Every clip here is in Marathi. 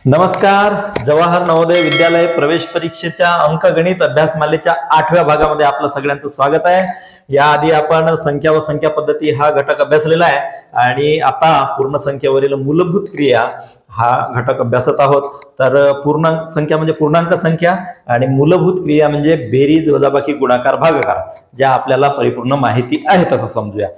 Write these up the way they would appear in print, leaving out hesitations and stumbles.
नमस्कार. जवाहर नवोदय विद्यालय प्रवेश परीक्षेच्या अंकगणित अभ्यासमालेच्या 8व्या भागामध्ये आपलं सगळ्यांचं स्वागत आहे. याआधी आपण संख्या व संख्या पद्धती हा घटक अभ्यासलेला आहे आणि आता पूर्ण संख्येवरील मूलभूत क्रिया हा घटक अभ्यासत आहोत. तर पूर्ण संख्या म्हणजे पूर्णांक संख्या आणि मूलभूत क्रिया म्हणजे बेरीज, वजाबाकी, गुणाकार, भागाकार, ज्या आपल्याला परिपूर्ण माहिती आहे तसं समजूया.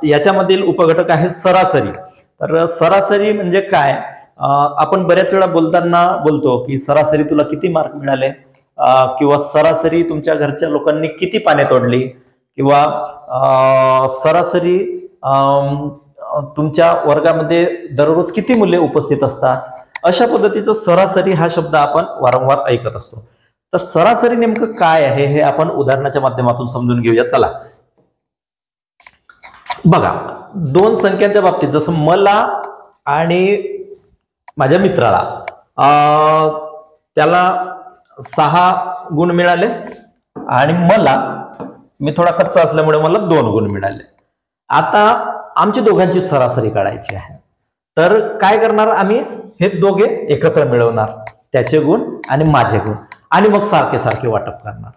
याच्यामधील उपघटक आहे सरासरी. तर सरासरी म्हणजे काय? आपण बऱ्याच वेळा बोलताना बोलतो की सरासरी तुला किती मार्क मिळाले, किंवा सरासरी तुमच्या घरच्या लोकांनी किती पाने तोडली, किंवा सरासरी तुमच्या वर्गामध्ये दररोज किती मुले उपस्थित असतात. अशा पद्धतीचं सरासरी हा शब्द आपण वारंवार ऐकत असतो. तर सरासरी नेमकं काय आहे हे आपण उदाहरणाच्या माध्यमातून समजून घेऊया. चला बघा, दोन संख्यांच्या बाबतीत जसं मला आणि माझ्या मित्राला त्याला 6 गुण मिळाले आणि मी थोडा कच्चा असल्यामुळे मला 2 गुण मिळाले. आता आमची दोघांची सरासरी काढायची आहे. तर काय करणार, आम्ही हे दोघे एकत्र मिळवणार, त्याचे गुण आणि माझे गुण, आणि मग सारखे सारखे वाटप करणार.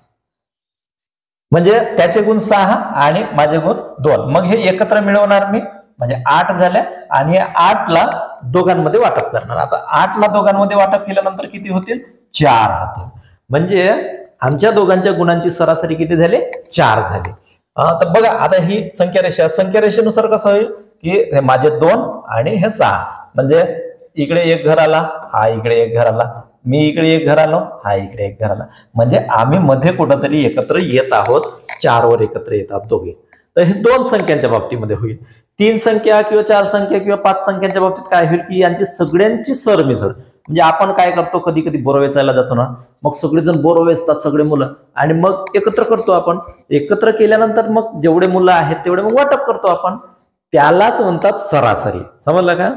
म्हणजे त्याचे गुण 6 आणि माझे गुण 2. मग हे एकत्र मिळवणार मी, म्हणजे 8 झाल्या आणि 8 ला दोघांमध्ये वाटप करणार. आता 8 ला दोघांमध्ये वाटप केल्यानंतर किती होतील? 4 होतील. म्हणजे आमच्या दोघांच्या गुणांची सरासरी किती झाली? 4 झाली. तर बघा, आता ही संख्या रेषेनुसार कसं होईल की माझे 2 आणि हे 6, म्हणजे इकडे एक घर आला, हा इकडे एक घर आला, मी इकडे एक घर आलो, हा इकडे एक घर आला, म्हणजे आम्ही मध्ये कुठंतरी एकत्र येत आहोत. 4 वर एकत्र येतात दोघे. तर हे 2 संख्यांच्या बाबतीमध्ये होईल. 3 संख्या किंवा 4 संख्या किंवा 5 संख्यांच्या बाबतीत काय होईल की यांची सगळ्यांची सरमिसळ. म्हणजे आपण काय करतो, कधी कधी बोर वेचायला जातो ना, मग सगळेजण बोर वेचतात, सगळे मुलं, आणि मग एकत्र करतो आपण. एकत्र केल्यानंतर मग जेवढे मुलं आहेत तेवढे मग वाटप करतो आपण. त्यालाच म्हणतात सरासरी. समजलं का?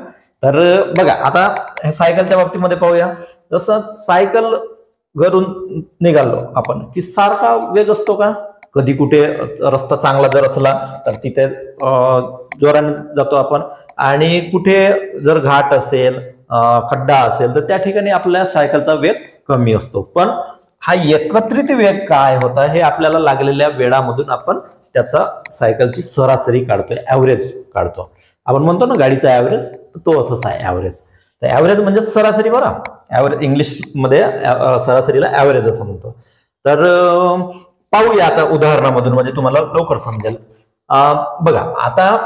तर बघा, आता हे सायकलच्या बाबतीमध्ये पाहूया. जसं सायकल घरून निघालो आपण की सारखा वेग असतो का? कधी कुठे रस्ता चांगला जर असला तर तिथे जोराने जातो आपण, आणि कुठे जर घाट असेल, खड्डा असेल, तर त्या ठिकाणी आपल्या सायकलचा वेग कमी असतो. पण हा एकत्रित वेग काय होता हे आपल्याला लागलेल्या वेळामधून आपण त्याचा सायकलची सरासरी काढतोय, ऍव्हरेज काढतो. आपण म्हणतो ना गाडीचा ऍव्हरेज, तो असंच आहे ऍव्हरेज. तर ऍव्हरेज म्हणजे सरासरी. बरं, ऍव्हरेज इंग्लिश मध्ये सरासरीला ऍव्हरेज असं म्हणतो. तर पाहूया आता उदाहरणामधून, म्हणजे तुम्हाला लवकर समजेल. बघा, आता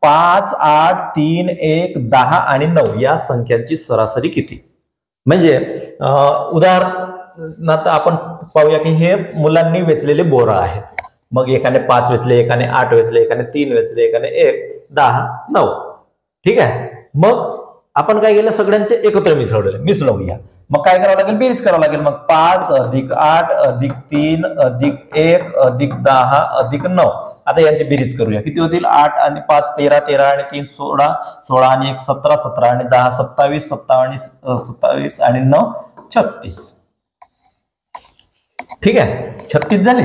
5, 8, 3, 1, 10 आणि 9 या संख्यांची सरासरी किती? म्हणजे उदाहरणार्थ आपण पाहूया की हे मुलांनी वेचलेले बोरं आहेत. मग एकाने 5 वेचले, एकाने 8 वेचले, एकाने 3 वेचले, एकाने 1, 10, 9. ठीक आहे. मग आपण काय केलं, सगळ्यांचे एकत्र मिसळूया. मग काय करावं लागेल? बेरीज करावं लागेल. मग 5 + 8 + 3 + 1 + 10 + 9. आता यांची बेरीज करूया. किती होतील? 8 आणि 5 13, 13 आणि 3 16, 16 आणि 1 17, 17 आणि 10 27, 27 आणि 9 36. ठीक आहे, 36 झाले.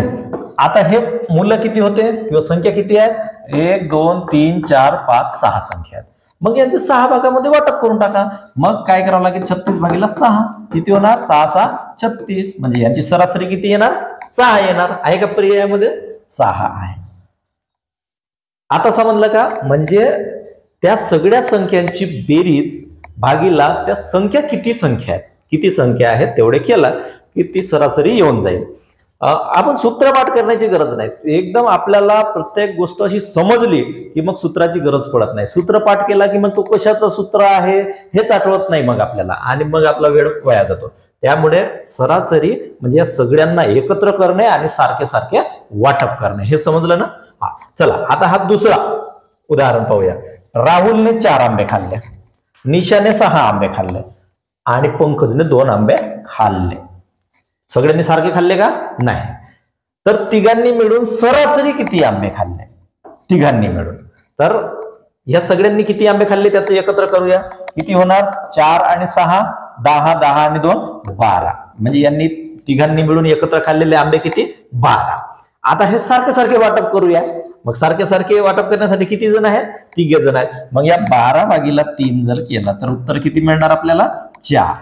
आता हे मुलं किती होते किंवा संख्या किती आहेत? 1 2 3 4 5 6 संख्या आहेत. मग यांचे 6 भागामध्ये वाटप करून टाका. मग काय करावं लागेल? 36 भागीला 6 किती होणार? 6 6 36. म्हणजे यांची सरासरी किती येणार? 6 येणार. आहे का पर्यायामध्ये? 6 आहे. आता समजलं का? म्हणजे त्या सगळ्या संख्यांची बेरीज भागीला त्या संख्या किती संख्या आहेत तेवढे केला की ती सरासरी येऊन जाईल. आपण सूत्रपाठ करण्याची गरज नाही. एकदम आपल्याला प्रत्येक गोष्ट अशी समजली की मग सूत्राची गरज पडत नाही. सूत्रपाठ केला की मग तो कशाचं सूत्र आहे हेच आठवत नाही मग आपल्याला, आणि मग आपला वेळ वाया जातो. त्यामुळे सरासरी म्हणजे या सगळ्यांना एकत्र करणे आणि सारखे सारखे वाटप करणे, हे समजलं ना? चला आता हा दुसरा उदाहरण पाहूया. राहुलने 4 आंबे खाल्ले, निशाने 6 आंबे खाल्ले आणि पंकजने 2 आंबे खाल्ले. सगळ्यांनी सारखे खाल्ले का? नाही. तर तिघांनी मिळून सरासरी किती आंबे खाल्ले? तिघांनी मिळून. तर या सगळ्यांनी किती आंबे खाल्ले त्याचं एकत्र करूया. किती होणार? 4 आणि 6 10, 10 आणि 2 12. म्हणजे यांनी तिघांनी मिळून एकत्र खाल्लेले आंबे किती? 12. आता हे सारखे सारखे वाटप करूया. मग सारखे सारखे वाटप करण्यासाठी किती जण आहेत? 3 जण आहेत. मग या 12/3 जर केला तर उत्तर किती मिळणार आपल्याला? 4.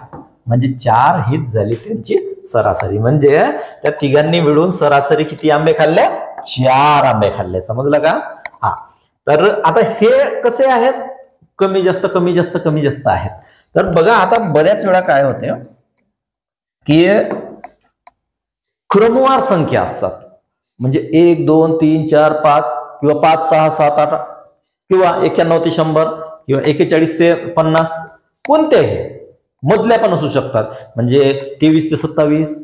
म्हणजे 4 हीच झाली त्यांची सरासरी. म्हणजे त्या तिघांनी मिळून सरासरी किती आंबे खाल्ले? 4 आंबे खाल्ले. समजलं का? हा. तर आता हे कसे आहेत? कमी जास्त कमी जास्त कमी जास्त आहेत. तर बघा आता बऱ्याच वेळा काय होते की क्रमवार संख्या असतात. म्हणजे 1 2 3 4 5 किंवा 5 6 7 8 किंवा 91 ते 100 किंवा 41 ते 50 कोणत्याही मधल्या पण असू शकतात. म्हणजे 23 ते 27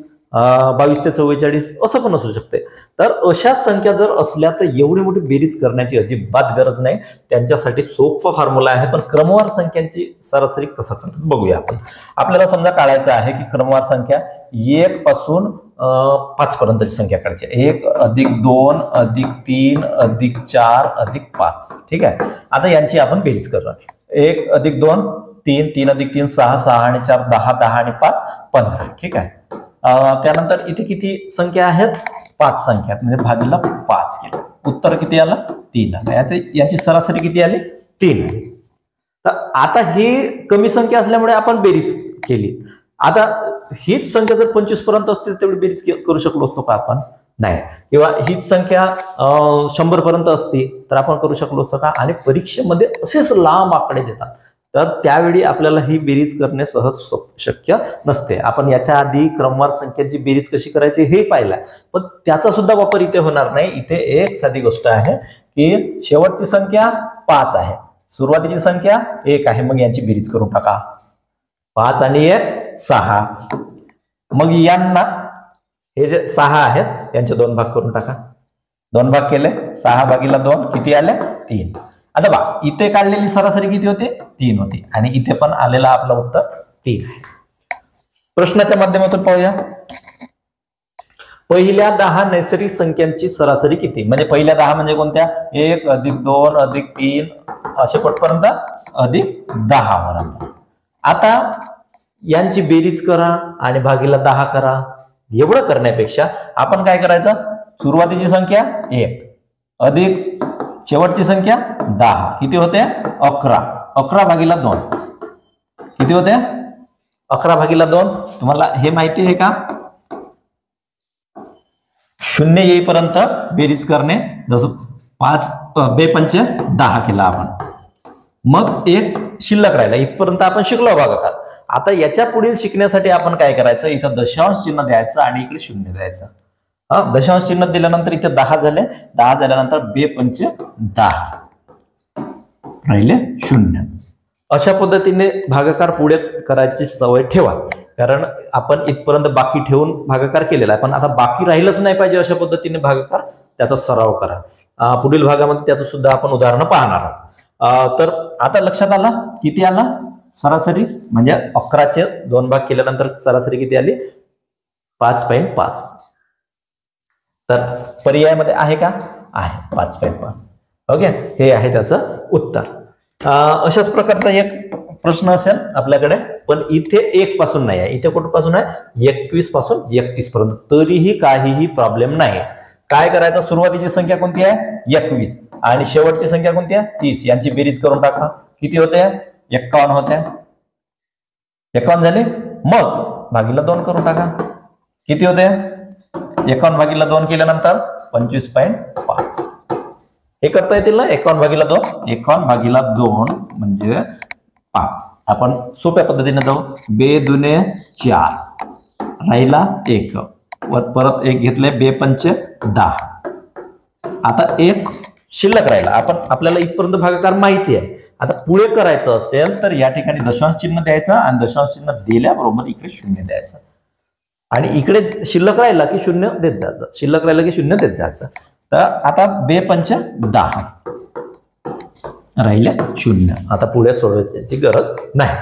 22 ते 44 असं पण असू शकते. तर अशा संख्या जर असल्या तर एवढी मोठी बेरीज करण्याची अजिबात गरज नाही. त्यांच्यासाठी सोपा फॉर्म्युला आहे. पण क्रमवार संख्यांची सरासरी कसं करतात बघूया आपण. आपल्याला समजा काढायचं आहे की क्रमवार संख्या 1 पासून 5 पर्यंतची संख्या काढायची. 1 अधिक 2 अधिक 3 अधिक 4 अधिक 5. ठीक आहे. आता यांची आपण बेरीज करणार. 1 अधिक 2 3 3 अधिक 3 6 6 आणि 4 10 10 आणि 5 15. ठीक आहे. त्यानंतर इथे किती संख्या आहेत? 5 संख्या आहेत. म्हणजे भागीला 5 केलं. उत्तर किती आलं? 3 आलं. याची सरासरी किती आली? 3 आली. तर आता ही कमी संख्या असल्यामुळे आपण बेरीज केली. आता हीच संख्या जर 25 पर्यंत असती तर तेवढी बेरीज करू शकलो असतो का आपण? नाही. किंवा हीच संख्या 100 पर्यंत असती तर आपण करू शकलो असतो का? आणि परीक्षेमध्ये असेच लांब आकडे देतात. तर त्यावेळी आपल्याला ही बेरीज करणे सहज शक्य नसते. आपण याच्या आधी क्रमवार संख्यांची बेरीज कशी करायची हे पाहिलं. पण त्याचा सुद्धा वापर इथे होणार नाही. इथे एक साधी गोष्ट आहे की शेवटची संख्या 5 आहे, सुरुवातीची संख्या 1 आहे. मग यांची बेरीज करून टाका. 5 आणि 1 6. मग यांना हे जे 6 आहेत यांचे 2 भाग करून टाका. 2 भाग केले. 6/2 किती आले? 3. आता बा इथे काढलेली सरासरी किती होते? 3 होती. आणि इथे पण आलेला आपला उत्तर 3 आहे. प्रश्नाच्या माध्यमातून पाहूया. पहिल्या 10 नैसर्गिक संख्यांची सरासरी किती? म्हणजे पहिल्या 10 म्हणजे कोणत्या? 1 अधिक 2 अधिक 3 असे कुठपर्यंत? अधिक 10 पर्यंत. आता यांची बेरीज करा आणि भागीला 10 करा. एवढं करण्यापेक्षा आपण काय करायचं? सुरुवातीची संख्या 1 अधिक शेवटची संख्या 10 किती होते? 11. 11/2 किती होते? 11/2. तुम्हाला हे माहिती आहे का? 0 येईपर्यंत बेरीज करणे. जसं 5 2 10 केला आपण. मग 1 शिल्लक राहिला. इथपर्यंत आपण शिकलो भागाकार. आता याच्या पुढील शिकण्यासाठी आपण काय करायचं? इथं दशांश चिन्ह द्यायचं आणि इकडे 0 द्यायचं. दशांश चिन्ह दिल्यानंतर इथे 10 झाले. 10 झाल्यानंतर 2 10 राहिले 0. अशा पद्धतीने भागाकार पुढे करायची सवय ठेवा. कारण आपण इथपर्यंत बाकी ठेवून भागाकार केलेला आहे. पण आता बाकी राहिलंच नाही पाहिजे अशा पद्धतीने भागाकार त्याचा सराव करा. पुढील भागामध्ये त्याचं सुद्धा आपण उदाहरण पाहणार आहोत. तर आता लक्षात आला किती आला सरासरी? म्हणजे 11चे 2 भाग केल्यानंतर सरासरी किती आली? 5.5. तर पर्यायामध्ये आहे का? आहे 5.5. ओके. हे आहे त्याचं उत्तर. अशाच प्रकारचा एक प्रश्न असेल आपल्याकडे. पण इथे 1 पासून नाही आहे. इथे कुठपासून आहे? 21 पासून 31 पर्यंत. तरीही काहीही प्रॉब्लेम नाही. काय करायचं? सुरुवातीची संख्या कोणती आहे? 21 आणि शेवटची संख्या कोणती आहे? 30. यांची बेरीज करून टाका. किती होते? 51 होते. 51 झाले. मग भागीला 2 करून टाका. किती होते? 51/2 केल्यानंतर 25.5. हे करता येतील ना? 51/2. 51/2 म्हणजे 5. आपण सोप्या पद्धतीने जाऊ. 2 दुने 4 राहिला 1 वर परत 1 घेतले. 2 10. आता 1 शिल्लक राहिला. आपल्याला इथपर्यंत भागाकार माहिती आहे. आता पुढे करायचं असेल तर या ठिकाणी दशांश चिन्ह द्यायचं आणि दशांश चिन्ह दिल्याबरोबर इकडे 0 द्यायचं. आणि इकडे शिल्लक राहिला की 0 देत जायचं. शिल्लक राहिला की 0 देत जायचं. तर आता 2 10 राहिले 0. आता पुढे सोडवायची गरज नाही.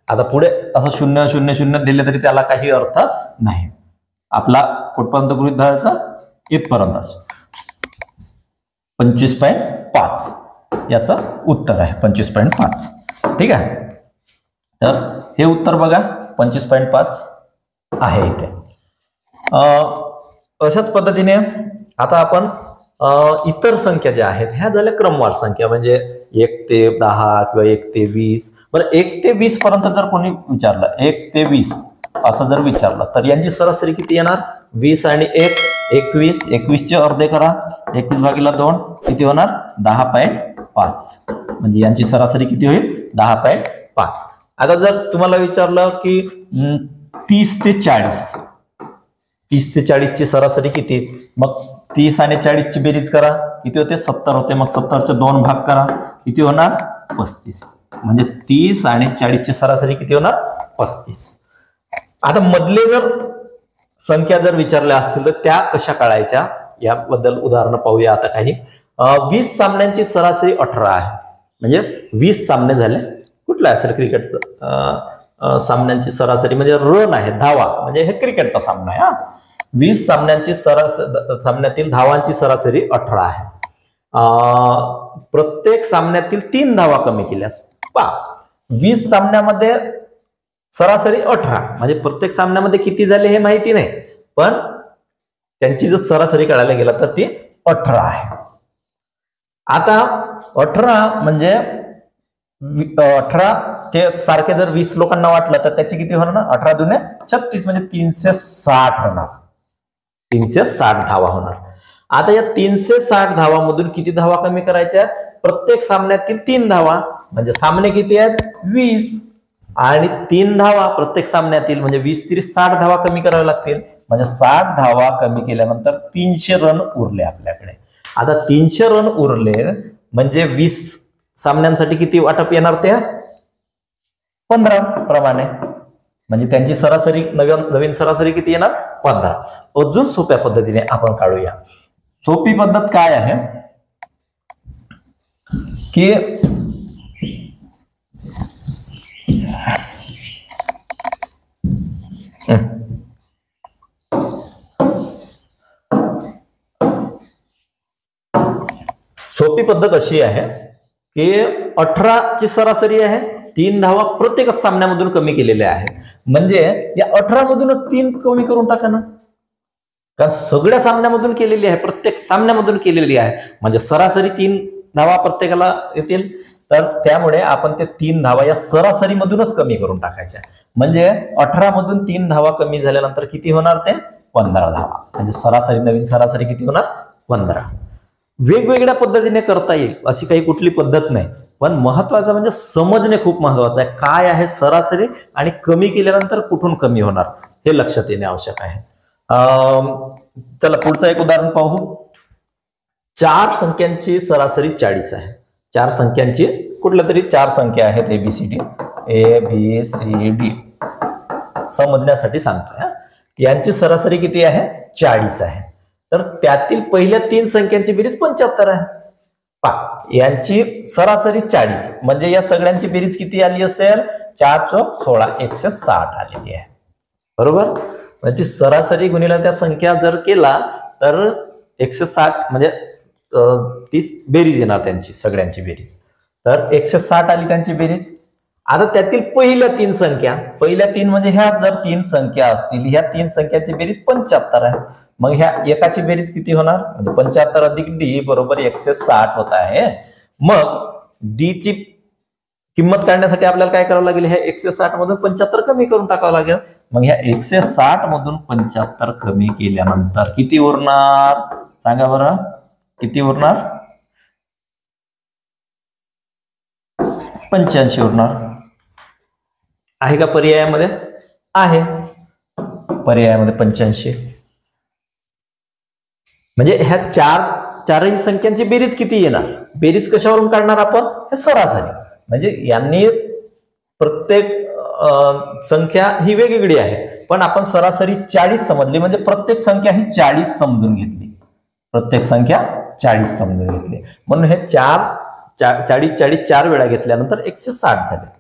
आता पुढे असं 0 0 0 दिले तरी त्याला काही अर्थ नाही. आपला कुठपर्यंत गृहीत धरायचा? इथपर्यंत. 25.5 याचं उत्तर आहे. 25.5. ठीक आहे. तर हे उत्तर बघा 25.5 आहे इथे. अशाच पद्धतीने आता आपण इतर संख्या ज्या आहेत ह्या झाल्या क्रमवार संख्या, म्हणजे 1 ते 10 किंवा 1 ते 20. बरं, 1 ते 20 पर्यंत जर कोणी विचारलं, 1 ते 20 असं जर विचारलं, तर यांची सरासरी किती येणार? 20 आणि 1 21. 21 चे अर्धे करा, 21 भागिले 2 किती होणार? 10.5. म्हणजे यांची सरासरी किती होईल? 10.5. आता जर तुम्हाला विचारलं की 30 ते 40, 30 ते 40 ची सरासरी किती? मग 30 आणि 40 ची बेरीज करा, किती होते? 70 होते. मग 70 चे 2 भाग करा, किती होणार? 35. म्हणजे 30 आणि 40 ची सरासरी किती होणार? 35. आता मधले जर संख्या जर विचारल्या असतील तर त्या कशा काढायच्या याबद्दल उदाहरण पाहूया आता काही. 20 सामन्यांची सरासरी 18 आहे. म्हणजे 20 सामने झाले, कुठला असेल क्रिकेटचं सामन्यांची सरासरी म्हणजे रन आहे, धावा, म्हणजे हे क्रिकेटचा सामना आहे. 20 सामन्यांची सामन्यातील धावांची सरासरी 18 आहे. प्रत्येक सामन्यातील 3 धावा कमी केल्यास 20 सामन्यामध्ये सरासरी 18, म्हणजे प्रत्येक सामन्यामध्ये किती झाले हे माहिती नाही, पण त्यांची जर सरासरी काढायला गेला तर ती 18 आहे. आता 18 म्हणजे 18 ते सारखे जर 20 लोकांना वाटलं तर त्याची किती होणार? 18 दुने 36, म्हणजे 360 होणार. 360 धावा होणार. आता या 360 धावामधून किती धावा कमी करायच्या? प्रत्येक सामन्यातील 3 धावा, म्हणजे सामने किती आहेत? 20 आणि 3 धावा प्रत्येक सामन्यातील, म्हणजे 20 × 60 धावा कमी कराव्या लागतील. म्हणजे 60 धावा कमी केल्यानंतर 300 रन उरले आपल्याकडे. आता 300 रन उरले म्हणजे 20 सामन्यांसाठी किती वाटप येणार? ते 15 प्रमाणे, म्हणजे त्यांची सरासरी नवीन सरासरी किती येणार? 15. अजून सोप्या पद्धतीने आपण काढूया. सोपी पद्धत काय आहे की सोपी पद्धत अशी आहे की 18 ची सरासरी आहे, 3 धावा प्रत्येक सामन्यामधून कमी केलेल्या आहेत. म्हणजे या 18 मधूनच 3 कमी करून टाका ना, कारण सगळ्या सामन्यामधून केलेली आहे, प्रत्येक सामन्यामधून केलेली आहे, म्हणजे सरासरी 3 धावा प्रत्येकाला येतील. तर त्यामुळे आपण ते 3 धावा या सरासरी मधूनच कमी करून टाकायच्या. म्हणजे 18 मधून 3 धावा कमी झाल्यानंतर किती होणार? ते 15 धावा. म्हणजे सरासरी नवीन सरासरी किती होणार? 15. वेगवेगळ्या पद्धतीने करता येईल अशी काही कुठली पद्धत नाही, पण महत्वाचं म्हणजे समजणे खूप महत्वाचं आहे. काय आहे सरासरी आणि कमी केल्यानंतर कुठून कमी होणार हे लक्षात येणे आवश्यक आहे. चला पुढचं एक उदाहरण पाहू. 4 संख्यांची सरासरी 40 आहे. 4 संख्यांची कुठल्या तरी 4 संख्या आहेत, ABCD, ABCD समजण्यासाठी सांगतोय. यांची सरासरी किती आहे? 40 आहे. तर त्यातील पहिल्या 3 संख्यांची बेरीज 75 आहे. यांची सरासरी 40, म्हणजे या सगळ्यांची बेरीज किती आली असेल? 4 चौक 16, 160 आलेली आहे. बरोबर? म्हणजे ती सरासरी गुणिले त्या संख्या जर केला तर 160, म्हणजे ती बेरीज येणार त्यांची सगळ्यांची बेरीज. तर 160 आली त्यांची बेरीज. आता त्यातील पहिल्या 3 संख्या, पहिल्या 3 म्हणजे ह्या जर 3 संख्या असतील, ह्या 3 संख्याची बेरीज 75 आहे. मग ह्या एकाची बेरीज किती होणार? म्हणजे 75 अधिक D बरोबर 160 होत आहे. मग D ची किंमत काढण्यासाठी आपल्याला काय करावं लागेल? ह्या 160 मधून 75 कमी करून टाकावं लागेल. मग ह्या 160 मधून 75 कमी केल्यानंतर किती उरणार? सांगा बरं, किती उरणार? 85 उरणार. आहे का पर्यायामध्ये? आहे पर्यायामध्ये 85. म्हणजे ह्या चारही संख्यांची बेरीज किती येणार? बेरीज कशावरून काढणार आपण? हे सरासरी. म्हणजे यांनी प्रत्येक संख्या ही वेगवेगळी आहे, पण आपण सरासरी 40 समजली, म्हणजे प्रत्येक संख्या ही 40 समजून घेतली. प्रत्येक संख्या 40 समजून घेतली, म्हणून हे 40 4 वेळा घेतल्यानंतर 160 झाले.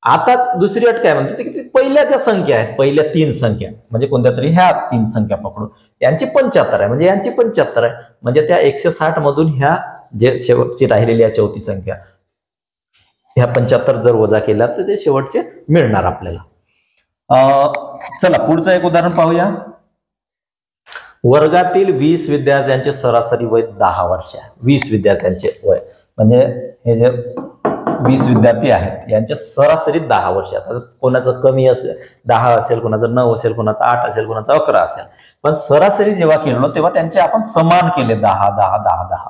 आता दुसरी अट काय म्हणते की पहिल्या ज्या संख्या आहेत, पहिल्या 3 संख्या म्हणजे कोणत्या तरी ह्या 3 संख्या पकडू, यांची 75 आहे, म्हणजे यांची 75 आहे. म्हणजे त्या 160 मधून ह्या जे शेवटची राहिलेली आहे चौथी संख्या, ह्या 75 जर वजा केला तर ते शेवटचे मिळणार आपल्याला. चला पुढचं एक उदाहरण पाहूया. वर्गातील 20 विद्यार्थ्यांचे सरासरी वय 10 वर्ष आहे. 20 विद्यार्थ्यांचे वय म्हणजे हे जे 20 विद्यार्थी आहेत यांचे सरासरी 10 वर्ष. आता कोणाचं कमी असेल 10 असेल, कोणाचं 9 असेल, कोणाचं 8 असेल, कोणाचं 11 असेल, पण सरासरी जेव्हा केलो तेव्हा त्यांचे आपण समान केले 10 10 10 10.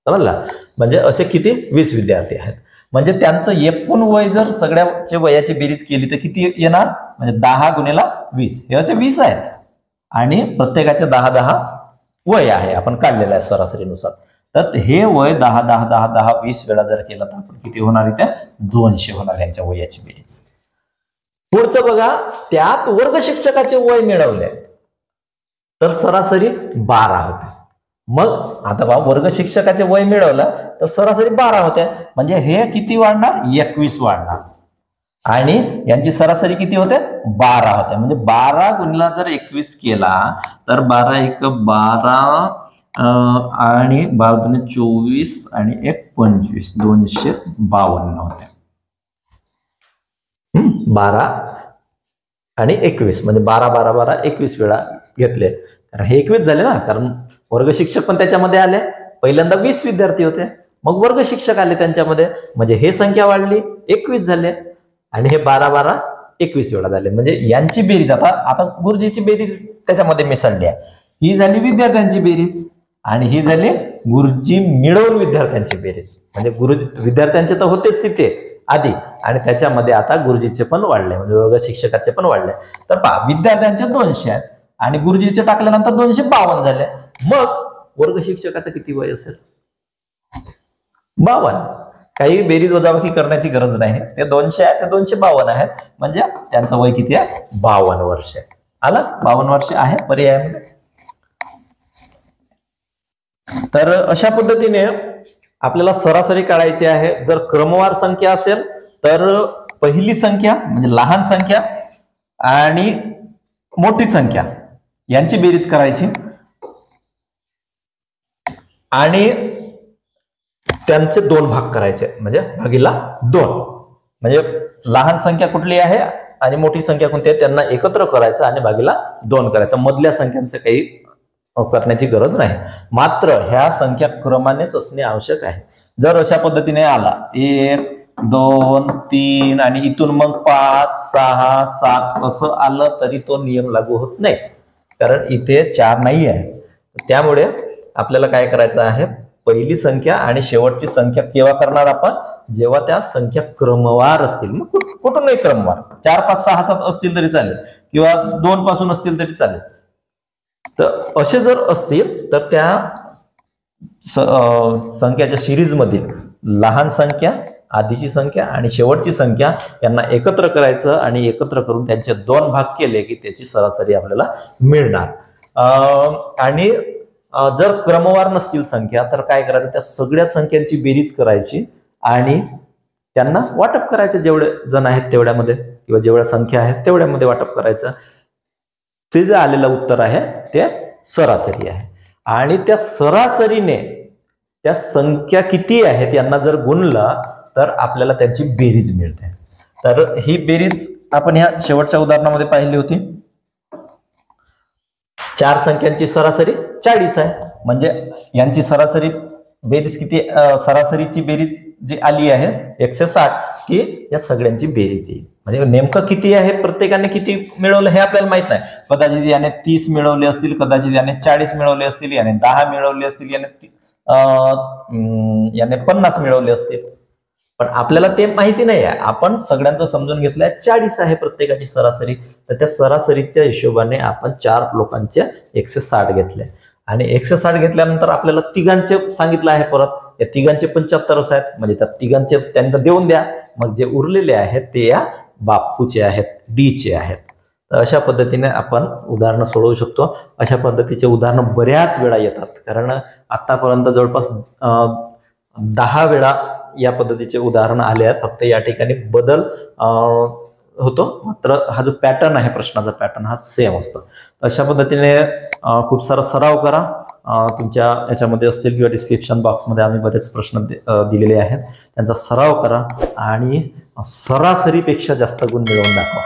समजला? म्हणजे असे किती 20 विद्यार्थी आहेत. म्हणजे त्यांचं एकूण वय जर सगळ्याचे वयाची बेरीज केली तर किती येणार? म्हणजे 10 गुणिले 20 हे असे 20 आहेत आणि प्रत्येकाचे 10 10 वय आहे आपण काढलेलं आहे सरासरीनुसार. तर हे वय 10 10 10 10 20 वेळा जर केलं तर आपण किती होणार इथे? 200 होणार यांच्या वयाची बेरीज. पुढचं बघा, त्यात वर्ग शिक्षकाचे वय मिळवले तर सरासरी 12 होते. मग आता बघा, वर्ग शिक्षकाचे वय मिळवलं तर सरासरी 12 होते. म्हणजे हे किती वाढणार? 21 वाढणार आणि यांची सरासरी किती होते? 12 होते. म्हणजे 12 गुणिले जर 21 केला तर 12 1 12 आणि 12 2 24 आणि 1 25 252 होते. 12 आणि 21 म्हणजे 12 12 12 21 वेळा घेतले. कारण हे 21 झाले ना, कारण वर्ग शिक्षक पण त्याच्यामध्ये आले. पहिल्यांदा 20 विद्यार्थी होते, मग वर्ग शिक्षक आले त्यांच्यामध्ये, म्हणजे हे संख्या वाढली 21 झाले आणि हे 12 12 21 वेळा झाले. म्हणजे यांची बेरीज आता गुरुजीची बेरीज त्याच्यामध्ये मिसळली आहे. ही झाली विद्यार्थ्यांची बेरीज आणि ही झाली गुरुजी मिळवून विद्यार्थ्यांची बेरीज. म्हणजे विद्यार्थ्यांचे तर होतेच तिथे आधी आणि त्याच्यामध्ये आता गुरुजीचे पण वाढले, म्हणजे वर्ग शिक्षकाचे पण वाढले. तर पहा, विद्यार्थ्यांचे 200 आहेत आणि गुरुजीचे टाकल्यानंतर 252 झाले. मग वर्ग शिक्षकाचं किती वय असेल? 52. काही बेरीज वजाबाकी करण्याची गरज नाही. ते 200 आहे, ते 252 आहेत. म्हणजे त्यांचं वय किती आहे? 52 वर्ष. आला? 52 वर्ष आहे पर्यायामध्ये. तर अशा पद्धतीने आपल्याला सरासरी काढायची आहे. जर क्रमवार संख्या असेल तर पहिली संख्या म्हणजे लहान संख्या आणि मोठी संख्या यांची बेरीज करायची आणि त्यांचे 2 भाग करायचे, म्हणजे भागीला 2. म्हणजे लहान संख्या कुठली आहे आणि मोठी संख्या कोणती आहे त्यांना एकत्र करायचं आणि भागीला 2 करायचं. मधल्या संख्यांचं काही करण्याची गरज नाही. मात्र ह्या संख्या क्रमानेच असणे आवश्यक आहे. जर अशा पद्धतीने आला 1 2 3 आणि इथून मग 5 6 7 असं आलं तरी तो नियम लागू होत नाही, कारण इथे 4 नाही आहे. त्यामुळे आपल्याला काय करायचं आहे? पहिली संख्या आणि शेवटची संख्या केव्हा करणार आपण? जेव्हा त्या संख्या क्रमवार असतील. मग कुठून नाही क्रमवार, 4 5 6 7 असतील तरी चालेल किंवा 2 पासून असतील तरी चालेल. तर असे जर असतील तर त्या संख्याच्या सिरीज मधील लहान संख्या, आधीची संख्या आणि शेवटची संख्या यांना एकत्र करायचं आणि एकत्र करून त्यांचे 2 भाग केले की त्याची सरासरी आपल्याला मिळणार. आणि जर क्रमवार नसतील संख्या तर काय करायचं? त्या सगळ्या संख्यांची बेरीज करायची आणि त्यांना वाटप करायचं. जेवढे जण आहेत तेवढ्यामध्ये किंवा जेवढ्या संख्या आहेत तेवढ्यामध्ये वाटप करायचं. ते जे आलेलं उत्तर आहे ते सरासरी आहे. आणि त्या सरासरीने त्या संख्या किती आहेत यांना जर गुणलं तर आपल्याला त्यांची बेरीज मिळते. तर ही बेरीज आपण ह्या शेवटच्या उदाहरणामध्ये पाहिली होती. 4 संख्यांची सरासरी 40 आहे. म्हणजे यांची सरासरी बेरीज किती? सरासरीची बेरीज जी आली आहे 160 ती या सगळ्यांची बेरीज येईल. म्हणजे नेमकं किती आहे, प्रत्येकाने किती मिळवलं हे आपल्याला माहित नाही. कदाचित याने 30 मिळवले असतील, कदाचित याने 40 मिळवले असतील, याने 10 मिळवले असतील, याने 50 मिळवले असतील, पण आपल्याला ते माहिती नाही आहे. आपण सगळ्यांचं समजून घेतलंय 40 आहे प्रत्येकाची सरासरी. तर त्या सरासरीच्या हिशोबाने आपण 4 लोकांचे 160 घेतले आणि 160 घेतल्यानंतर आपल्याला तिघांचे सांगितलं आहे परत. या तिघांचे 75 आहेत, म्हणजे त्या तिघांचे त्यांना देऊन द्या. मग जे उरलेले आहेत ते या बापूचे आहेत, डीचे आहेत. तर अशा पद्धतीने आपण उदाहरणं सोडवू शकतो. अशा पद्धतीचे उदाहरणं बऱ्याच वेळा येतात, कारण आतापर्यंत जवळपास 10 वेळा या पद्धतीचे उदाहरण आले आहेत. फक्त या ठिकाणी बदल होतो, मात्र हा जो पॅटर्न आहे प्रश्नाचा पॅटर्न हा सेम असतो. अशा पद्धतीने खूप सारा सराव करा. तुमच्या याच्यामध्ये असतील किंवा डिस्क्रिप्शन बॉक्समध्ये आम्ही बरेच प्रश्न दिलेले आहेत, त्यांचा सराव करा आणि सरासरीपेक्षा जास्त गुण मिळवून दाखवा.